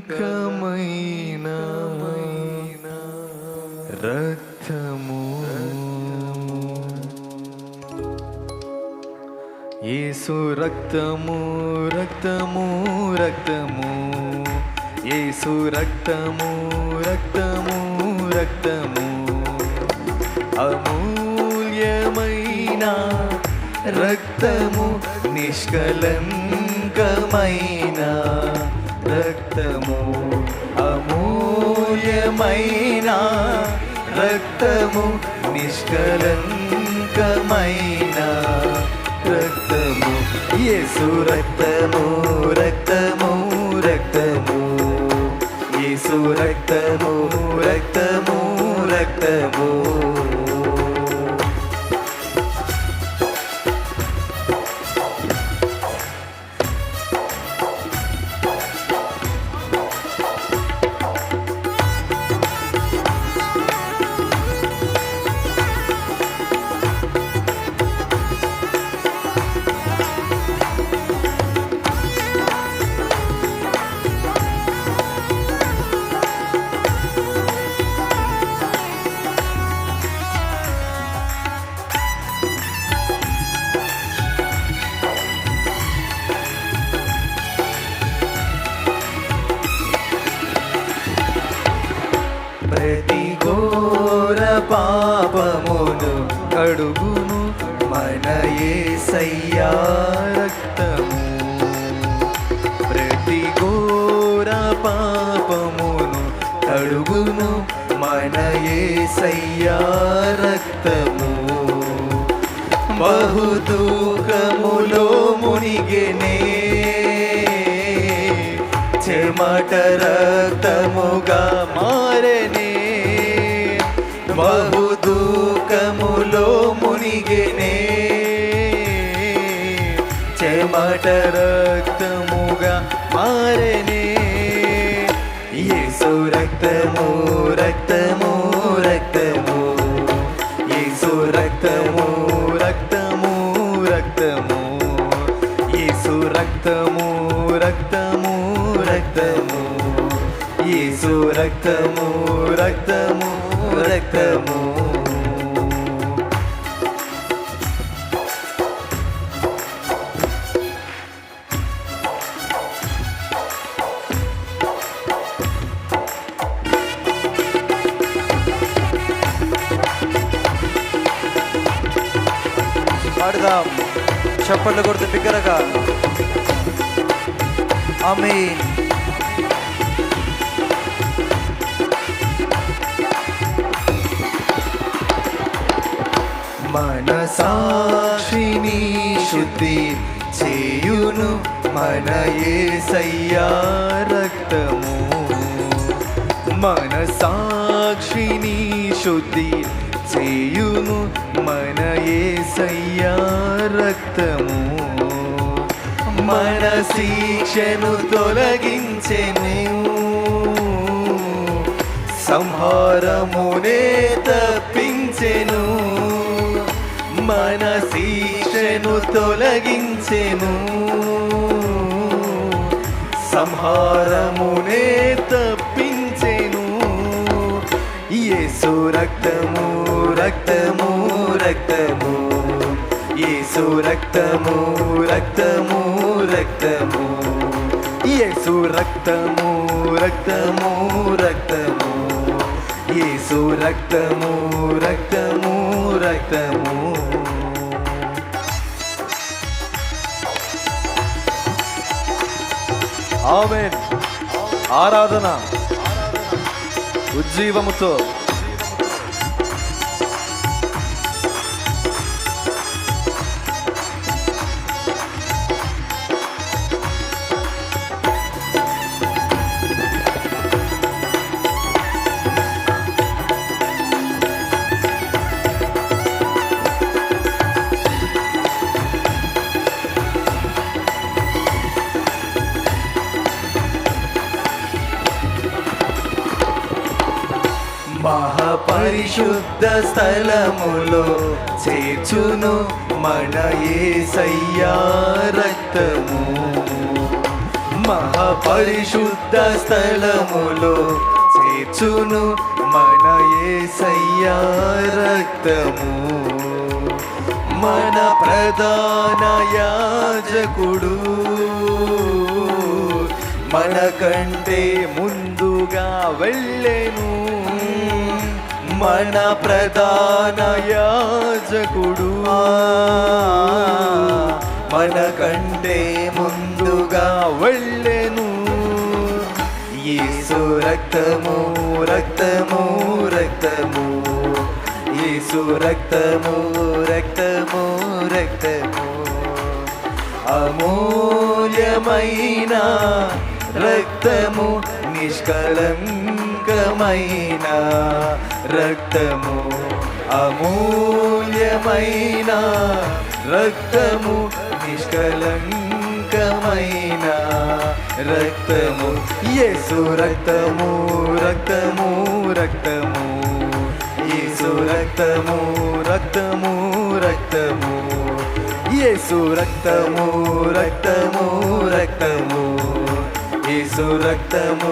నిష్కలంకమైన రక్తము, యేసు రక్తము, రక్తము, రక్తము, యేసు రక్తము, రక్తము, రక్తము, అమూల్యమైన రక్తము, నిష్కలంకమైన రక్తము, అమూల్యమైన రక్తము, నిష్కలంకమైన రక్తము, యేసు రక్తము, రక్తము, రక్తము, యేసు రక్తము, రక్తము, రక్తము. ప్రతి ఘోర పాపమును కడుగును మన యేసయ్యా రక్తము, ప్రతి ఘోర పాపమును కడుగును మన యేసయ్యా రక్తము, బహు దుఃఖములో మునిగెనే చెమట రక్తముగా మారెనే, బహు దుఃఖములో మునిగెనే చెమట రక్తముగా మారెనే, యేసు రక్తము, రక్తము, రక్తము, యేసు రక్తము, రక్తము, రక్తము, యేసు రక్తము, రక్తము, రక్తము, యేసు రక్తము, రక్తము, రక్తము. పాడుదాం చప్పట్లు కొడుతూ బిగ్గరగా. ఆమేన్. మన సాక్షిని శుద్ధి చేయును మన యేసయ్యా రక్తము, మన సాక్షిని శుద్ధి చేయును మన యేసయ్యా రక్తము, మన శిక్షను తొలగించెను, సంహారమునే తప్పించెను, మన శిక్షను తొలగించెను, సంహారమునే తప్పించెను, యేసు రక్తము, రక్తము, రక్తము, యేసు రక్తము, రక్తము, రక్తము, యేసు రక్తము, రక్తము, రక్తము, యేసు రక్తము, రక్తము, రక్తము. ఆమేన్. ఆరాధన ఉజ్జీవముతో మహాపరిశుద్ధ స్థలములో చేర్చును మన యేసయ్యా రక్తము, మహాపరిశుద్ధ స్థలములో చేర్చును మన యేసయ్యా రక్తము. మన ప్రధాన యాజకుడు మనకంటే ముందుగా వెళ్ళెను. మన ప్రధాన యాజకుడు మనకంటే ముందుగా వెళ్ళెను. యేసు రక్తము రక్తము రక్తము, యేసు రక్తము రక్తము రక్తము, అమూల్యమైన రక్తము, నిష్కళంకమైన రక్తము, అమూల్యమైన రక్తము, నిష్కళంకమైన రక్తము. యేసు రక్తము రక్తము రక్తము, యేసు రక్తము రక్తము రక్తము, యేసు రక్తము రక్తము రక్తము, యేసు రక్తము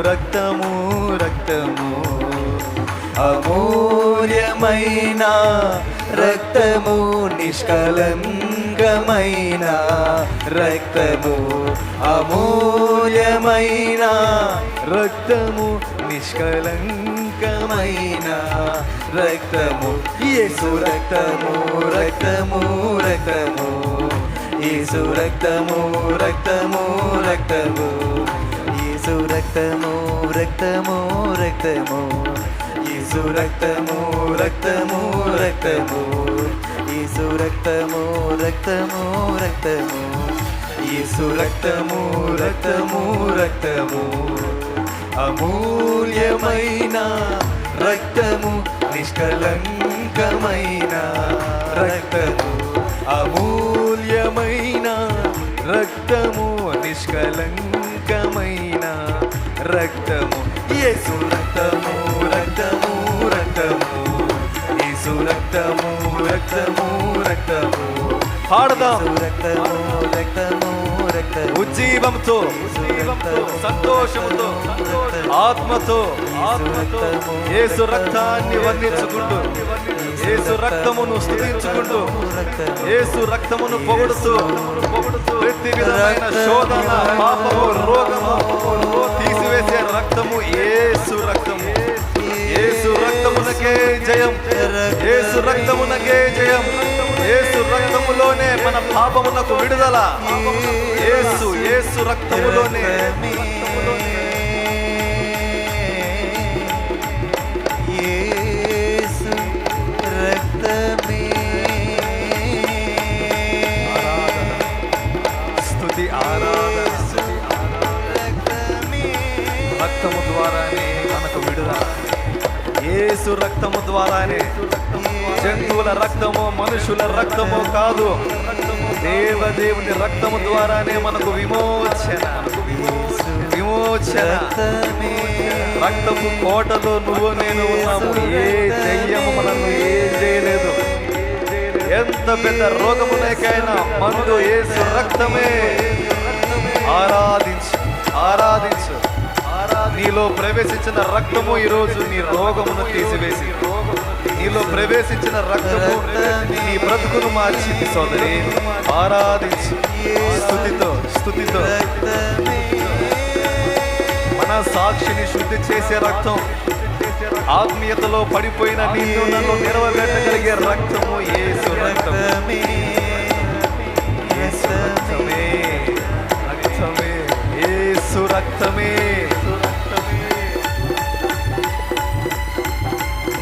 రక్తము రక్తము, అమూల్యమైన రక్తము, నిష్కళంకమైన రక్తము, అమూల్యమైన రక్తము, నిష్కళంకమైన రక్తము. యేసు రక్తము రక్తము రక్తము, యేసు రక్తము రక్తము రక్తము, యేసు రక్తము రక్తము రక్తము, యేసు రక్తము రక్తము రక్తము, యేసు రక్తము రక్తము రక్తము, యేసు రక్తము రక్తము రక్తము, అమూల్యమైన రక్తము, నిష్కళంకమైన రక్తము, అమూల్యమైన రక్తము, నిష్కళంకమైన రక్తము. యేసు రక్తము రక్తము రక్తము, యేసు రక్తము రక్తము రక్తము. పాడదాం. రక్తము రక్తము రక్తము, ఉజ్జీవంతో సంతోషముతో ఆత్మతో యేసు రక్తాన్ని వర్ణించుకుంటూ, యేసు రక్తమును స్తుతించుకుంటూ, యేసు రక్తమును పొగుడుతూ, ప్రతి విధమైన శోధన, పాపము, రోగము తీసివేసే రక్తము యేసు రక్తము. యేసు రక్తమునకే జయం, యేసు రక్తమునకే జయం, యేసు రక్తములోనే మన పాపమునకు విడుదల. యేసు యేసు రక్తములోనే. యేసు రక్తమే. స్తుతి ఆరాధన. రక్తము ద్వారానే మనకు విడుదల. యేసు రక్తము ద్వారానే. జంతువుల రక్తము, మనుషుల రక్తము కాదు, దేవదేవుని రక్తము ద్వారానే మనకు విమోచన. విమోచన. రక్తపు కోటలో నువ్వు నేను ఉన్నాము. ఏ దెయ్యము మనల్ని ఏం చేయలేదు. ఎంత పెద్ద రోగమునకైనా మందు యేసు రక్తమే. ఆరాధించు, ఆరాధించు. నీలో ప్రవేశించిన రక్తము ఈరోజు నీ రోగమును తీసివేసి, నీలో ప్రవేశించిన రక్తము నీ బ్రతుకును మార్చింది. సోదరి, ఆరాధించు. స్తుతితో స్తుతితో మన సాక్షిని శుద్ధి చేసే రక్తం, ఆత్మీయతలో పడిపోయిన నిన్ను నన్ను నిలవబెట్టగలిగే రక్తము యేసు రక్తమే. యేసు రక్తమే, రక్తమే, యేసు రక్తమే,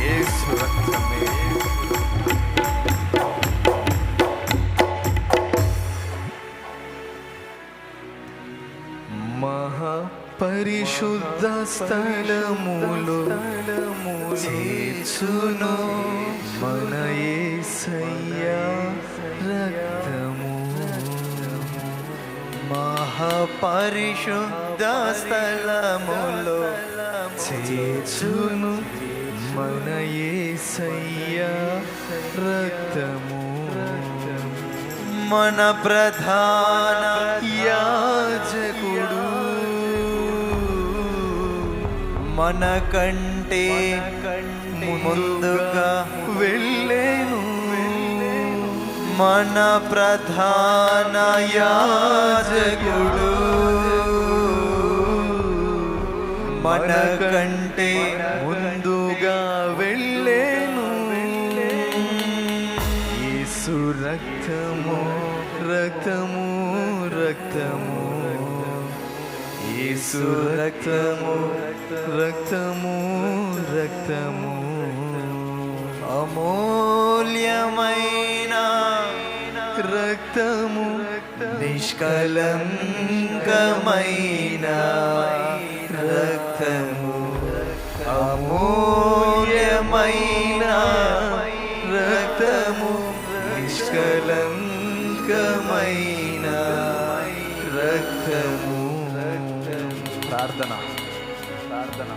యేసు రక్తమే. మహాపరిశుద్ధ స్థలములో చేర్చును మన యేసయ్యా రక్తము. మహాపరిశుద్ధ స్థలములో చేర్చును మన యేసయ్యా రక్తము. మన ప్రధాన యాజకుడు మనకంటే ముందుగా వెళ్ళేను మన ప్రధాన యాజకుడు మనకంటే ముందుగా వెళ్ళేను యేసు రక్తము రక్తము రక్తము యేసు రక్తము రక్తము రక్తము అమూల్యమైన రక్తము నిష్కలంకమైన రక్తము అమూల్యమైన రక్తము నిష్కలంకమైన రక్తము ప్రార్థన ప్రార్థన